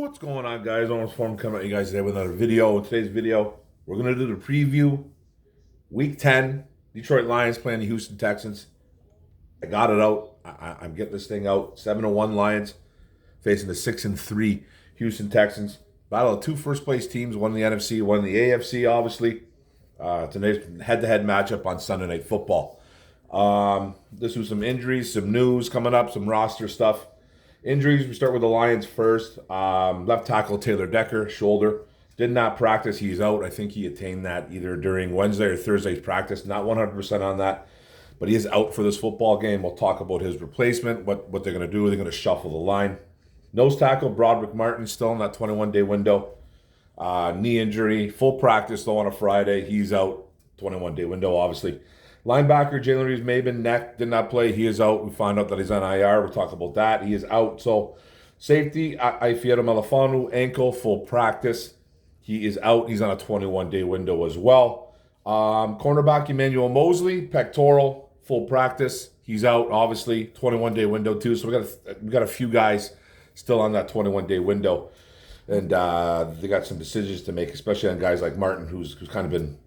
What's going on, guys? Almost Form coming at you guys today with another video. In today's video, we're going to do the preview Week 10, Detroit Lions playing the Houston Texans. I got it out. I'm getting this thing out. 7-1 Lions facing the 6-3 Houston Texans. Battle of two first-place teams, one in the NFC, one in the AFC, obviously. It's a nice head-to-head matchup on Sunday Night Football. This was some injuries, some news coming up, some roster stuff. Injuries, we start with the Lions first. Left tackle Taylor Decker, shoulder. Did not practice. He's out. I think he attained that either during Wednesday or Thursday's practice. Not 100% on that. But he is out for this football game. We'll talk about his replacement, what they're going to do. They're going to shuffle the line. Nose tackle Broderick Martin still in that 21-day window. Knee injury. Full practice, though, on a Friday. He's out. 21-day window, obviously. Linebacker Jalen Reeves-Maybin, neck, did not play. He is out. We find out that he's on IR. We'll talk about that. He is out. So, safety, Ifeatu Melifonwu, ankle, full practice. He is out. He's on a 21-day window as well. Cornerback Emmanuel Mosley, pectoral, full practice. He's out, obviously, 21-day window too. So we got a few guys still on that 21-day window. And they got some decisions to make, especially on guys like Martin, who's kind of been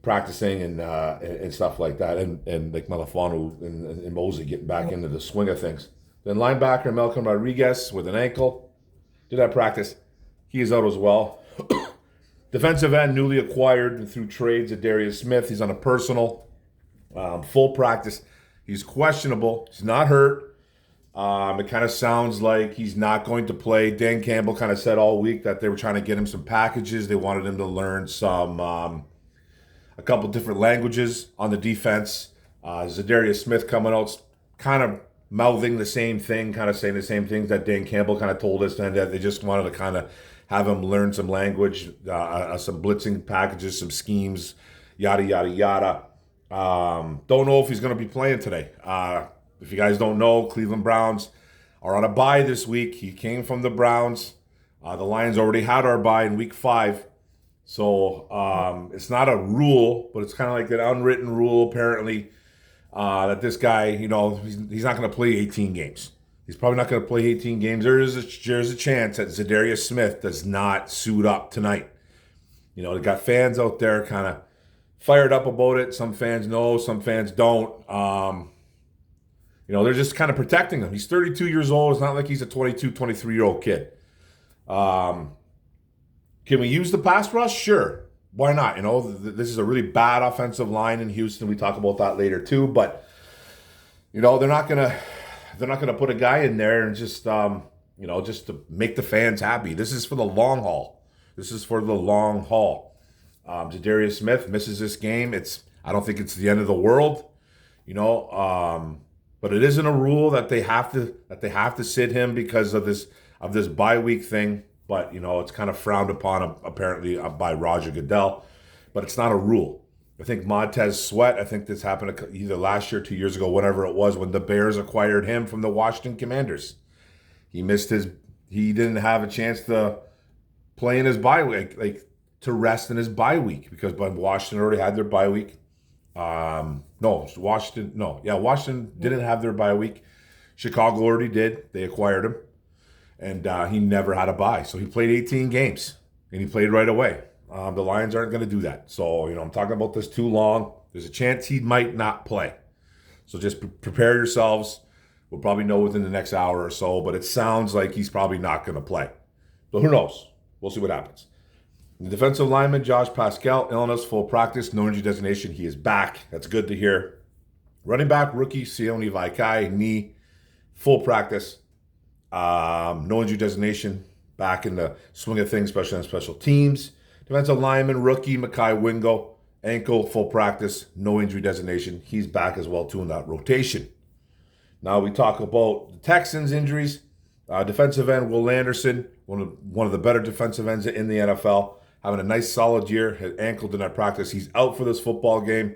practicing and stuff like that, and like Melifonwu and Mosley getting back into the swing of things. Then linebacker Malcolm Rodriguez with an ankle. Did not practice. He is out as well. Defensive end newly acquired through trades at Darius Smith. He's on a personal, full practice. He's questionable. He's not hurt. It kind of sounds like he's not going to play. Dan Campbell kind of said all week that they were trying to get him some packages. They wanted him to learn a couple different languages on the defense. Zadarius Smith coming out, kind of mouthing the same thing, kind of saying the same things that Dan Campbell kind of told us, and that they just wanted to kind of have him learn some language, some blitzing packages, some schemes, yada, yada, yada. Don't know if he's going to be playing today. If you guys don't know, Cleveland Browns are on a bye this week. He came from the Browns. The Lions already had our bye in week 5. So it's not a rule, but it's kind of like an unwritten rule, apparently, that this guy, he's not going to play 18 games. He's probably not going to play 18 games. There's a chance that Zadarius Smith does not suit up tonight. They got fans out there kind of fired up about it. Some fans know, some fans don't. They're just kind of protecting him. He's 32 years old. It's not like he's a 22, 23-year-old kid. Can we use the pass rush? Sure. Why not? This is a really bad offensive line in Houston. We talk about that later too. But they're not gonna put a guy in there and just just to make the fans happy. This is for the long haul. Zadarius Smith misses this game. I don't think it's the end of the world. But it isn't a rule that they have to sit him because of this bye week thing. But, it's kind of frowned upon, apparently, by Roger Goodell. But it's not a rule. I think Montez Sweat, I think this happened either last year, 2 years ago, whenever it was, when the Bears acquired him from the Washington Commanders. He didn't have a chance to play in his bye week, to rest in his bye week, because Washington already had their bye week. Washington didn't have their bye week. Chicago already did. They acquired him. And he never had a bye. So he played 18 games, and he played right away. The Lions aren't going to do that. So, I'm talking about this too long. There's a chance he might not play. So just prepare yourselves. We'll probably know within the next hour or so, but it sounds like he's probably not going to play. So who knows? We'll see what happens. The defensive lineman, Josh Pascal, illness, full practice, no injury designation. He is back. That's good to hear. Running back, rookie, Sione Vaikai, knee, full practice. No injury designation, back in the swing of things, especially on special teams. Defensive lineman, rookie, Mekhi Wingo, ankle, full practice, no injury designation. He's back as well, too, in that rotation. Now we talk about the Texans' injuries. Defensive end, Will Anderson, one of the better defensive ends in the NFL, having a nice, solid year. His ankle did not practice. He's out for this football game.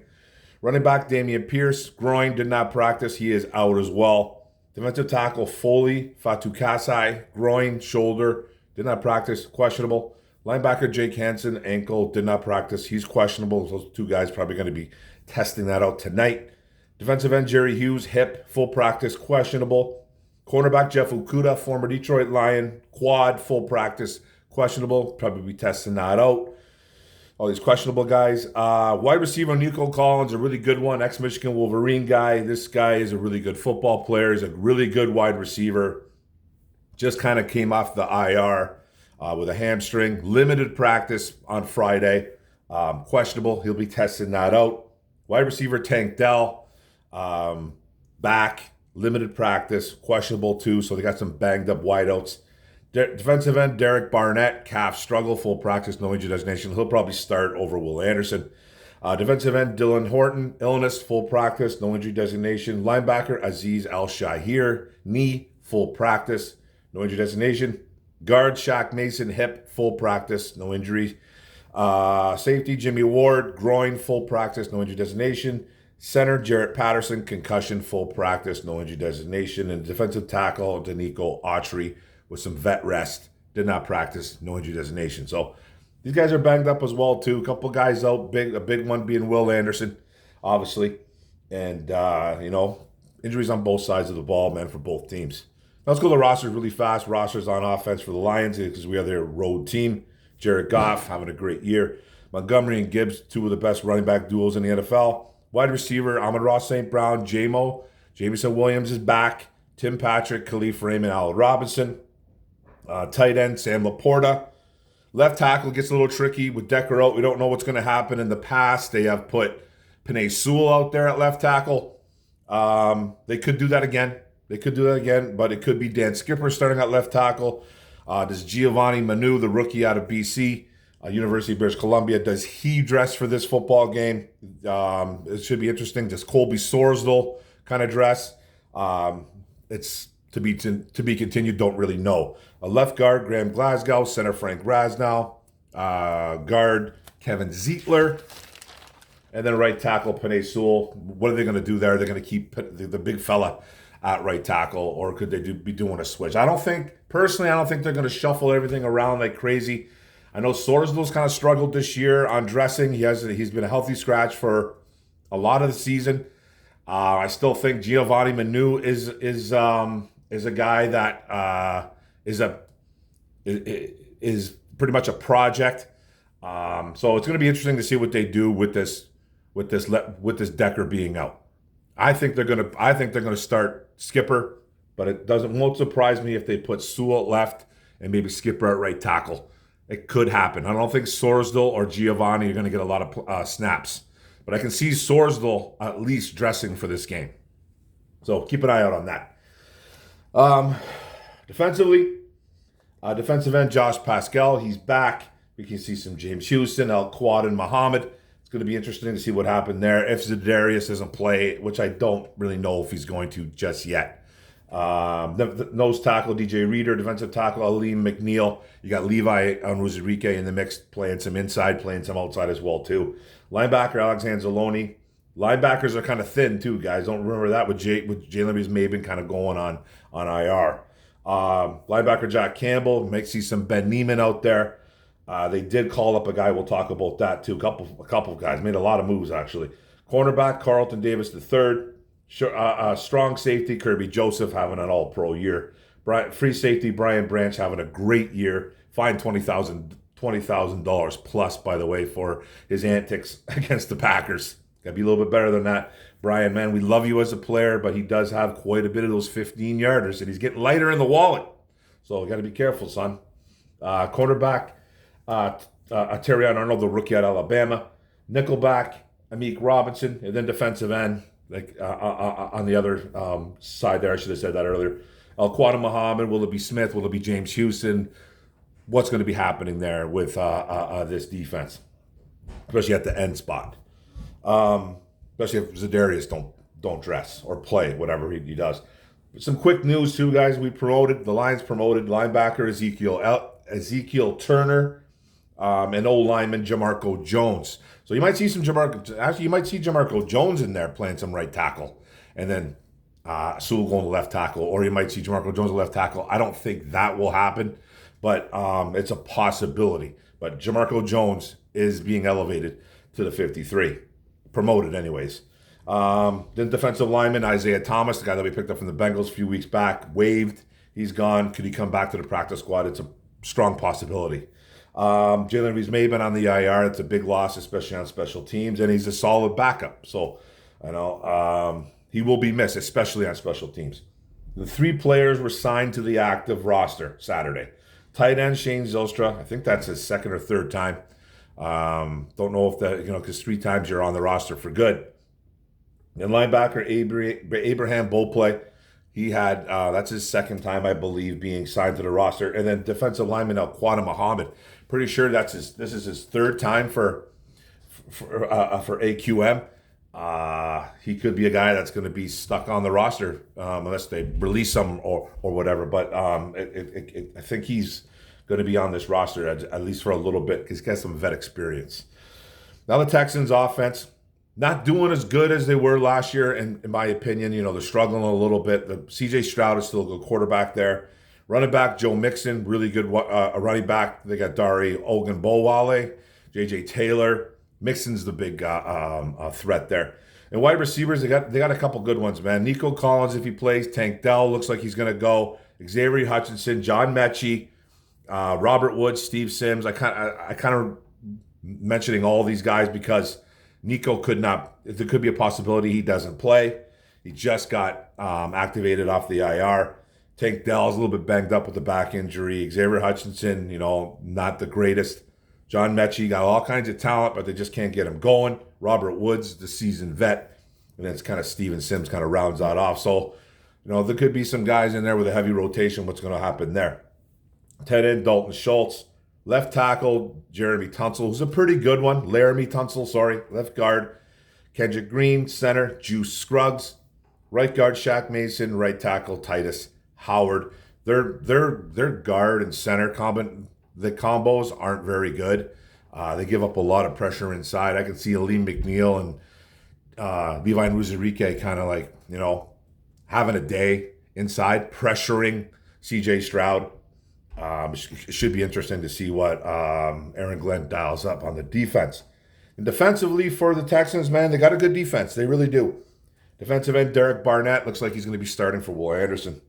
Running back, Damian Pierce, groin, did not practice. He is out as well. Defensive tackle Foley Fatukasi, groin, shoulder, did not practice, questionable. Linebacker Jake Hansen, ankle, did not practice. He's questionable. Those two guys probably going to be testing that out tonight. Defensive end Jerry Hughes, hip, full practice, questionable. Cornerback Jeff Okudah, former Detroit Lion, quad, full practice, questionable. Probably be testing that out. All these questionable guys. Wide receiver Nico Collins, a really good one. Ex-Michigan Wolverine guy. This guy is a really good football player. He's a really good wide receiver. Just kind of came off the IR with a hamstring. Limited practice on Friday. Questionable. He'll be testing that out. Wide receiver Tank Dell. Back. Limited practice. Questionable too. So they got some banged up wideouts. Defensive end Derek Barnett, calf struggle, full practice, no injury designation. He'll probably start over Will Anderson. Defensive end Dylan Horton, illness, full practice, no injury designation. Linebacker Aziz Al-Shahir, knee, full practice, no injury designation. Guard Shaq Mason, hip, full practice, no injury. Safety Jimmy Ward, groin, full practice, no injury designation. Center Jarrett Patterson, concussion, full practice, no injury designation. And defensive tackle Danico Autry, with some vet rest, did not practice, no injury designation. So these guys are banged up as well too. A couple guys out, a big one being Will Anderson, obviously, and injuries on both sides of the ball, man, for both teams. Now let's go to the rosters really fast. Rosters on offense for the Lions because we are their road team. Jared Goff having a great year. Montgomery and Gibbs, two of the best running back duos in the NFL. Wide receiver Amon-Ra St. Brown, Jameson Williams is back. Tim Patrick, Khalif Raymond, Allen Robinson. Tight end Sam Laporta. Left tackle gets a little tricky with Decker out. We don't know what's going to happen. In the past, they have put Penei Sewell out there at left tackle. They could do that again. But it could be Dan Skipper starting at left tackle. Does Giovanni Manu, the rookie out of BC, University of British Columbia, does he dress for this football game? It should be interesting. Does Colby Sorsdal kind of dress? It's to be continued. Don't really know. A left guard, Graham Glasgow. Center, Frank Rasnow. Guard, Kevin Zietler. And then right tackle, Penei Sewell. What are they going to do there? They're going to keep the big fella at right tackle, or could they be doing a switch? I don't think they're going to shuffle everything around like crazy. I know Sorsdal's kind of struggled this year on dressing. He's been a healthy scratch for a lot of the season. I still think Giovanni Manu is a guy that is pretty much a project. So it's going to be interesting to see what they do with this Decker being out. I think they're going to start Skipper, but won't surprise me if they put Sewell at left and maybe Skipper at right tackle. It could happen. I don't think Sorsdal or Giovanni are going to get a lot of snaps, but I can see Sorsdal at least dressing for this game. So keep an eye out on that. Defensively, defensive end Josh Pascal, he's back. We can see some James Houston, El Quad, and Muhammad. It's going to be interesting to see what happened there. If Za'Darius doesn't play, which I don't really know if he's going to just yet. The nose tackle DJ Reader, defensive tackle Aleem McNeil. You got Levi Onwuzurike in the mix, playing some inside, playing some outside as well too. Linebacker Alex Anzalone. Linebackers are kind of thin too, guys. Don't remember that with Jalen Maben kind of going on IR. Linebacker Jack Campbell. Might see some Ben Neiman out there. They did call up a guy. We'll talk about that too. A couple of guys made a lot of moves actually. Cornerback Carlton Davis III. Strong safety Kirby Joseph having an all-pro year. Free safety Brian Branch having a great year. Fined $20,000 plus, by the way, for his antics against the Packers. Got to be a little bit better than that. Brian, man, we love you as a player, but he does have quite a bit of those 15-yarders, and he's getting lighter in the wallet. So got to be careful, son. Quarterback Terrion Arnold, the rookie at Alabama. Nickelback Amik Robinson, and then defensive end. On the other side there, I should have said that earlier. Al-Quadda Muhammad, will it be Smith? Will it be James Houston? What's going to be happening there with this defense, especially at the end spot? Especially if Za'Darius don't dress or play, whatever he does. Some quick news too, guys. The Lions promoted linebacker Ezekiel Turner and old lineman Jamarco Jones. So you might see Jamarco Jones in there playing some right tackle, and then Sewell going to left tackle, or you might see Jamarco Jones at left tackle. I don't think that will happen, but it's a possibility. But Jamarco Jones is being elevated to the 53, promoted anyways. Then defensive lineman Isaiah Thomas, the guy that we picked up from the Bengals a few weeks back, waived. He's gone. Could he come back to the practice squad? It's a strong possibility. Jalen Reeves-Maybin on the IR. It's a big loss, especially on special teams, and he's a solid backup. So, he will be missed, especially on special teams. The 3 players were signed to the active roster Saturday. Tight end Shane Zylstra. I think that's his 2nd or 3rd time. Don't know if that, because 3 times you're on the roster for good. And linebacker Abraham Boplay, he had that's his 2nd time, I believe, being signed to the roster. And then defensive lineman Al-Quadda Muhammad, pretty sure this is his 3rd time for AQM. He could be a guy that's going to be stuck on the roster unless they release him or whatever. But I think he's going to be on this roster at least for a little bit because he's got some vet experience. Now the Texans offense, not doing as good as they were last year, in my opinion. They're struggling a little bit. The C.J. Stroud is still a good quarterback there. Running back Joe Mixon, really good running back. They got Dari Ogunbowale, J.J. Taylor. Mixon's the big threat there. And wide receivers, they got a couple good ones, man. Nico Collins, if he plays. Tank Dell looks like he's going to go. Xavier Hutchinson, John Mechie, Robert Woods, Steve Sims. I kind of mentioning all these guys because Nico there could be a possibility he doesn't play. He just got activated off the IR. Tank Dell's a little bit banged up with the back injury. Xavier Hutchinson, not the greatest. John Mechie got all kinds of talent, but they just can't get him going. Robert Woods, the seasoned vet. And then it's kind of Steven Sims kind of rounds that off. So, there could be some guys in there with a heavy rotation. What's going to happen there? Tight end Dalton Schultz. Left tackle Jeremy Tunsil, who's a pretty good one. Laramie Tunsil, sorry. Left guard Kendrick Green. Center Juice Scruggs. Right guard Shaq Mason. Right tackle Titus Howard. Their guard and center the combos aren't very good. They give up a lot of pressure inside. I can see Aleem McNeil and Levi Nuzurike kind of like, having a day inside, pressuring CJ Stroud. It should be interesting to see what Aaron Glenn dials up on the defense. And defensively for the Texans, man, they got a good defense. They really do. Defensive end Derek Barnett looks like he's going to be starting for Will Anderson.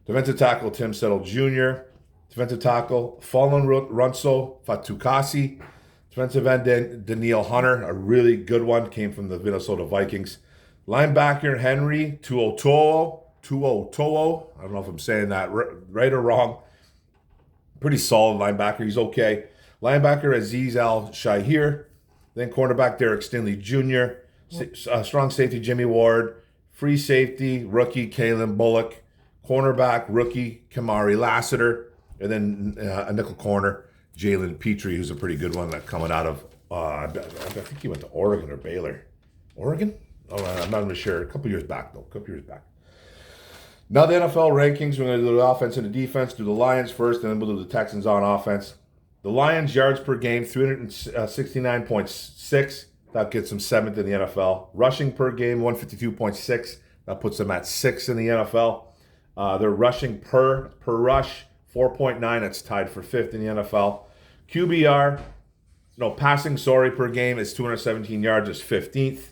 Defensive tackle Tim Settle Jr. Defensive tackle Fallen Runso Fatukasi. Defensive end Danielle Hunter, a really good one, came from the Minnesota Vikings. Linebacker Henry Tuoto'o. I don't know if I'm saying that right or wrong. Pretty solid linebacker. He's okay. Linebacker Aziz Al-Shahir. Then cornerback Derek Stinley Jr. Strong safety Jimmy Ward. Free safety rookie Kalen Bullock. Cornerback rookie Kamari Lassiter. And then a nickel corner Jalen Petrie, who's a pretty good one that coming out of, I think he went to Oregon or Baylor. Oregon? Oh, I'm not even sure. A couple years back, though. Now the NFL rankings. We're going to do the offense and the defense. Do the Lions first, and then we'll do the Texans on offense. The Lions yards per game, 369.6. That gets them 7th in the NFL. Rushing per game, 152.6. That puts them at 6th in the NFL. Their rushing per rush, 4.9. That's tied for 5th in the NFL. Passing per game is 217 yards, is 15th.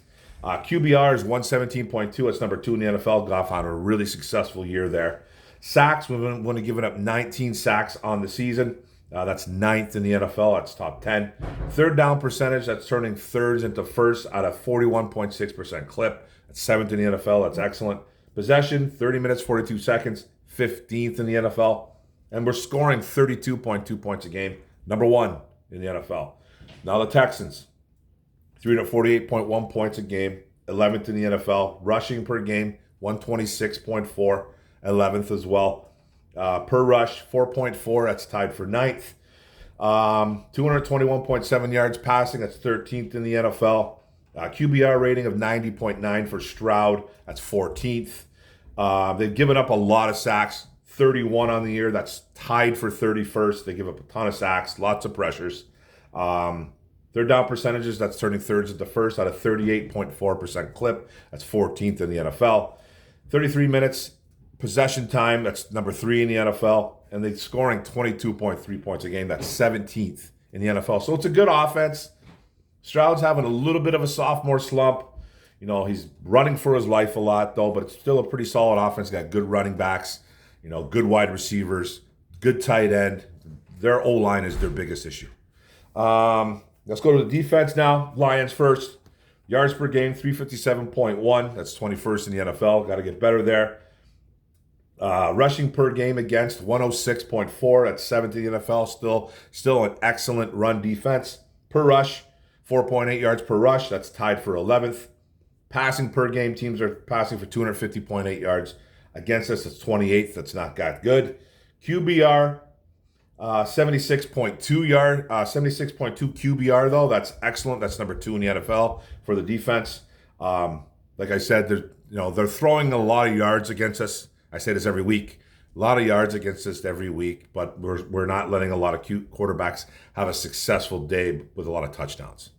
QBR is 117.2. It's number 2 in the NFL. Goff had a really successful year there. Sacks, we've only given up 19 sacks on the season. That's 9th in the NFL. That's top 10. Third down percentage, that's turning thirds into firsts at a 41.6% clip. That's 7th in the NFL. That's excellent. Possession, 30 minutes, 42 seconds. 15th in the NFL. And we're scoring 32.2 points a game. Number 1 in the NFL. Now the Texans. 348.1 points a game, 11th in the NFL. Rushing per game, 126.4, 11th as well. Per rush, 4.4, that's tied for 9th. 221.7 yards passing, that's 13th in the NFL. QBR rating of 90.9 for Stroud, that's 14th. They've given up a lot of sacks, 31 on the year, that's tied for 31st. They give up a ton of sacks, lots of pressures. Third down percentages, that's turning thirds into first at a 38.4% clip. That's 14th in the NFL. 33 minutes possession time, that's number 3 in the NFL. And they're scoring 22.3 points a game. That's 17th in the NFL. So it's a good offense. Stroud's having a little bit of a sophomore slump. He's running for his life a lot, though, but it's still a pretty solid offense. Got good running backs, good wide receivers, good tight end. Their O-line is their biggest issue. Let's go to the defense now. Lions first. Yards per game, 357.1. That's 21st in the NFL. Got to get better there. Rushing per game against, 106.4. That's 7th in the NFL. Still an excellent run defense. Per rush, 4.8 yards per rush. That's tied for 11th. Passing per game, teams are passing for 250.8 yards. Against us, it's 28th. That's not that good. QBR, 76.2 QBR though. That's excellent. That's number 2 in the NFL for the defense. Like I said, they're throwing a lot of yards against us. I say this every week. A lot of yards against us every week, but we're not letting a lot of cute quarterbacks have a successful day with a lot of touchdowns.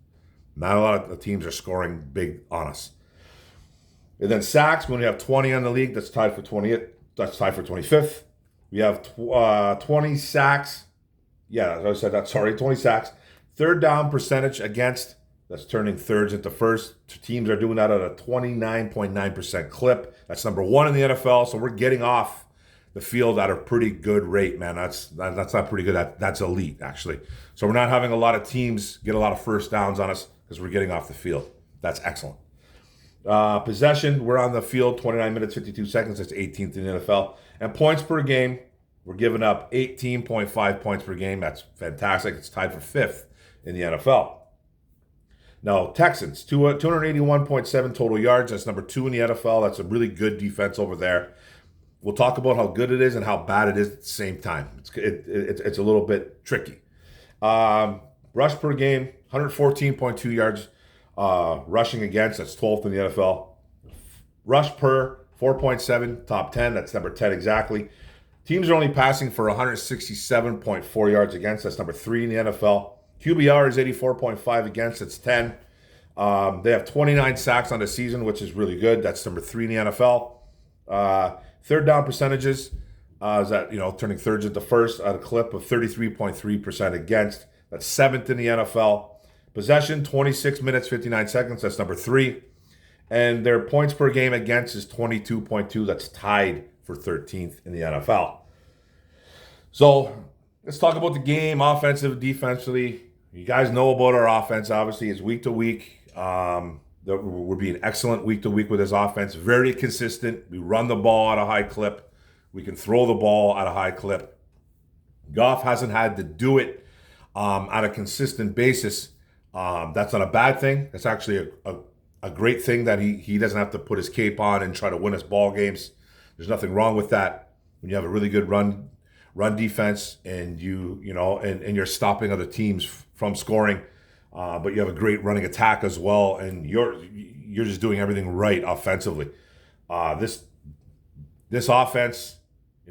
Not a lot of the teams are scoring big on us. And then sacks, when we have 20 on the league, that's tied for 20th. That's tied for 25th. We have 20 sacks. Yeah, as I said that. Sorry, 20 sacks. Third down percentage against, that's turning thirds into first. Teams are doing that at a 29.9% clip. That's number 1 in the NFL. So we're getting off the field at a pretty good rate, man. That's not pretty good. That's elite, actually. So we're not having a lot of teams get a lot of first downs on us because we're getting off the field. That's excellent. Possession, we're on the field 29 minutes, 52 seconds. That's 18th in the NFL. And points per game, we're giving up 18.5 points per game. That's fantastic. It's tied for 5th in the NFL. Now, Texans, 281.7 total yards. That's number 2 in the NFL. That's a really good defense over there. We'll talk about how good it is and how bad it is at the same time. It's a little bit tricky. Rush per game, 114.2 yards rushing against. That's 12th in the NFL. Rush per, 4.7, top 10. That's number 10 exactly. Teams are only passing for 167.4 yards against. That's number 3 in the NFL. QBR is 84.5 against. It's 10. They have 29 sacks on the season, which is really good. That's number 3 in the NFL. Third down percentages is that, turning thirds into first at a clip of 33.3% against. That's 7th in the NFL. Possession, 26 minutes, 59 seconds. That's number 3. And their points per game against is 22.2. That's tied for 13th in the NFL. So let's talk about the game, offensive, defensively. You guys know about our offense, obviously. It's week to week. We're being excellent week to week with this offense. Very consistent. We run the ball at a high clip. We can throw the ball at a high clip. Goff hasn't had to do it on a consistent basis. That's not a bad thing. That's actually a great thing that he doesn't have to put his cape on and try to win us ball games. There's nothing wrong with that. When you have a really good run defense and and you're stopping other teams from scoring, but you have a great running attack as well, and you're just doing everything right offensively. This offense,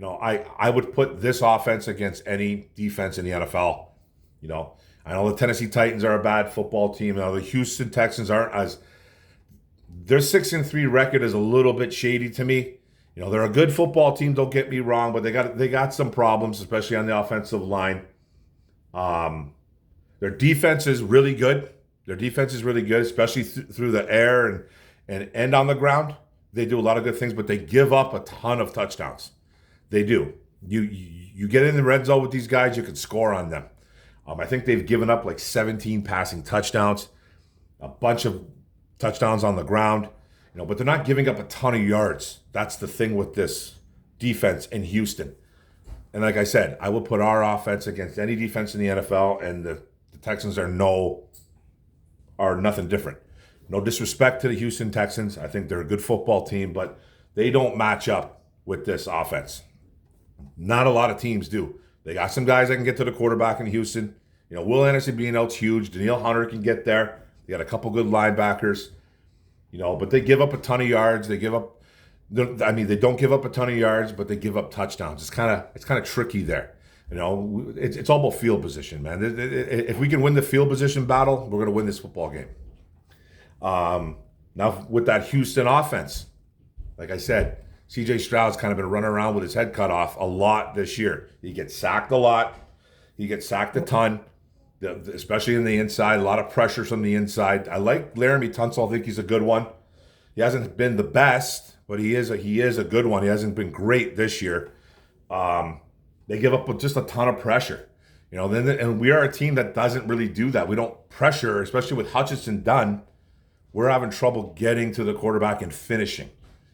I would put this offense against any defense in the NFL. I know the Tennessee Titans are a bad football team. Now the Houston Texans aren't as. Their 6-3 record is a little bit shady to me. They're a good football team. Don't get me wrong, but they got some problems, especially on the offensive line. Their defense is really good. Especially through the air and on the ground. They do a lot of good things, but they give up a ton of touchdowns. They do. You get in the red zone with these guys, you can score on them. I think they've given up like 17 passing touchdowns, a bunch of touchdowns on the ground, but they're not giving up a ton of yards. That's the thing with this defense in Houston. And like I said, I will put our offense against any defense in the NFL, and the Texans are nothing different. No disrespect to the Houston Texans. I think they're a good football team, but they don't match up with this offense. Not a lot of teams do. They got some guys that can get to the quarterback in Houston. Will Anderson being out's huge. Danielle Hunter can get there. They got a couple good linebackers. But they give up a ton of yards. They don't give up a ton of yards, but they give up touchdowns. It's kind of tricky there. It's all about field position, man. If we can win the field position battle, we're going to win this football game. Now with that Houston offense, like I said, C.J. Stroud's kind of been running around with his head cut off a lot this year. He gets sacked a lot. He gets sacked a ton, especially in the inside. A lot of pressure from the inside. I like Laramie Tunsil. I think he's a good one. He hasn't been the best, but he is a good one. He hasn't been great this year. They give up just a ton of pressure. And we are a team that doesn't really do that. We don't pressure, especially with Hutchinson done. We're having trouble getting to the quarterback and finishing.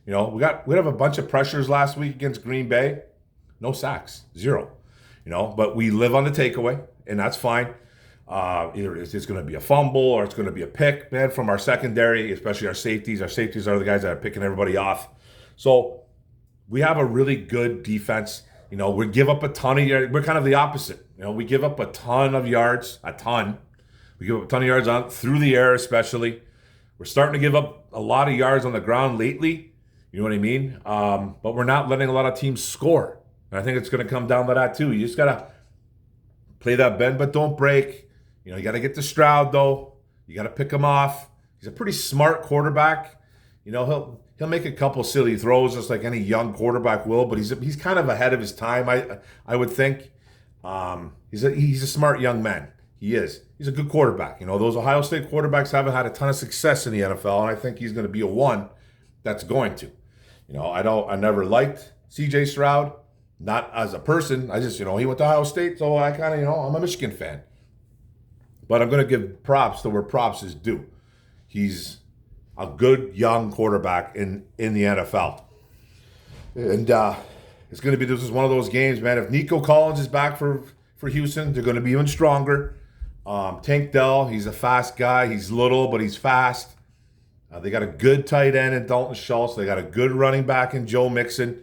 We have a bunch of pressures last week against Green Bay. No sacks, zero. But we live on the takeaway, and that's fine. Either it's going to be a fumble or it's going to be a pick, man, from our secondary, especially our safeties. Our safeties are the guys that are picking everybody off. So we have a really good defense. We give up a ton of yards. We're kind of the opposite. We give up a ton of yards, a ton. We give up a ton of yards on through the air, especially. We're starting to give up a lot of yards on the ground lately. You know what I mean? But we're not letting a lot of teams score. And I think it's going to come down to that too. You just got to play that bend but don't break. You got to get to Stroud, though. You got to pick him off. He's a pretty smart quarterback. He'll make a couple silly throws just like any young quarterback will, but he's kind of ahead of his time, I would think. He's a smart young man. He is. He's a good quarterback. Those Ohio State quarterbacks haven't had a ton of success in the NFL, and I think he's going to be a one that's going to. I never liked C.J. Stroud, not as a person. I just, he went to Ohio State, so I kind of, I'm a Michigan fan. But I'm going to give props to where props is due. He's a good young quarterback in the NFL. And it's going to be, this is one of those games, man. If Nico Collins is back for Houston, they're going to be even stronger. Tank Dell, he's a fast guy. He's little, but he's fast. They got a good tight end in Dalton Schultz. They got a good running back in Joe Mixon.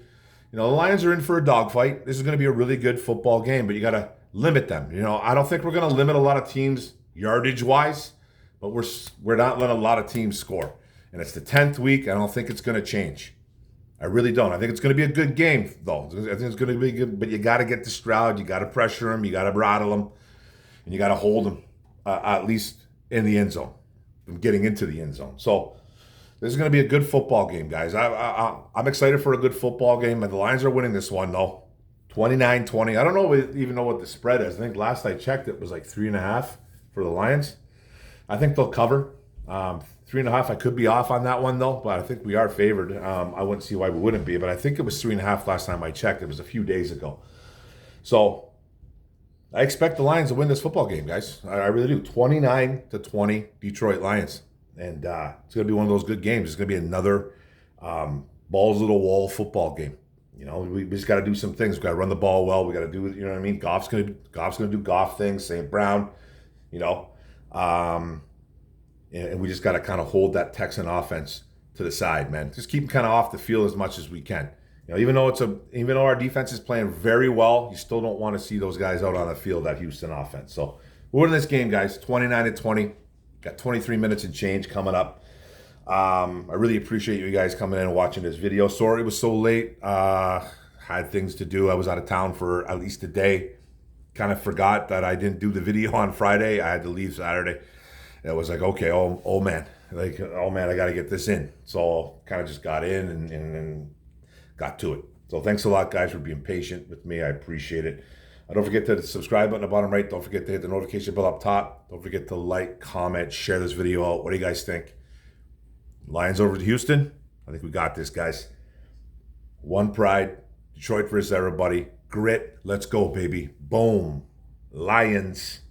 The Lions are in for a dogfight. This is going to be a really good football game, but you got to limit them. I don't think we're going to limit a lot of teams yardage-wise, but we're not letting a lot of teams score. And it's the 10th week. I don't think it's going to change. I really don't. I think it's going to be a good game, though. I think it's going to be good, but you got to get to Stroud. You got to pressure him. You got to rattle him. And you got to hold him, at least in the end zone, from getting into the end zone. So this is going to be a good football game, guys. I'm excited for a good football game. And the Lions are winning this one, though. 29-20. I don't even know what the spread is. I think last I checked it was like 3.5 for the Lions. I think they'll cover. 3.5. I could be off on that one though, but I think we are favored. I wouldn't see why we wouldn't be, but I think it was 3.5 last time I checked. It was a few days ago. So I expect the Lions to win this football game, guys. I really do. 29-20 Detroit Lions. And it's going to be one of those good games. It's going to be another balls to the wall football game. We just got to do some things. We got to run the ball well. We got to do, you know what I mean? Goff's going to do Goff things. St. Brown, and we just got to kind of hold that Texan offense to the side, man. Just keep them kind of off the field as much as we can. Even though our defense is playing very well, you still don't want to see those guys out on the field, that Houston offense. So we're winning this game, guys. 29-20. Got 23 minutes and change coming up. I really appreciate you guys coming in and watching this video. Sorry it was so late. Had things to do. I was out of town for at least a day. Kind of forgot that I didn't do the video on Friday. I had to leave Saturday. It was like, okay, oh man, I got to get this in. So kind of just got in and got to it. So thanks a lot, guys, for being patient with me. I appreciate it. Don't forget to hit the subscribe button at the bottom right. Don't forget to hit the notification bell up top. Don't forget to like, comment, share this video out. What do you guys think? Lions over to Houston? I think we got this, guys. One pride. Detroit versus everybody. Grit. Let's go, baby. Boom. Lions.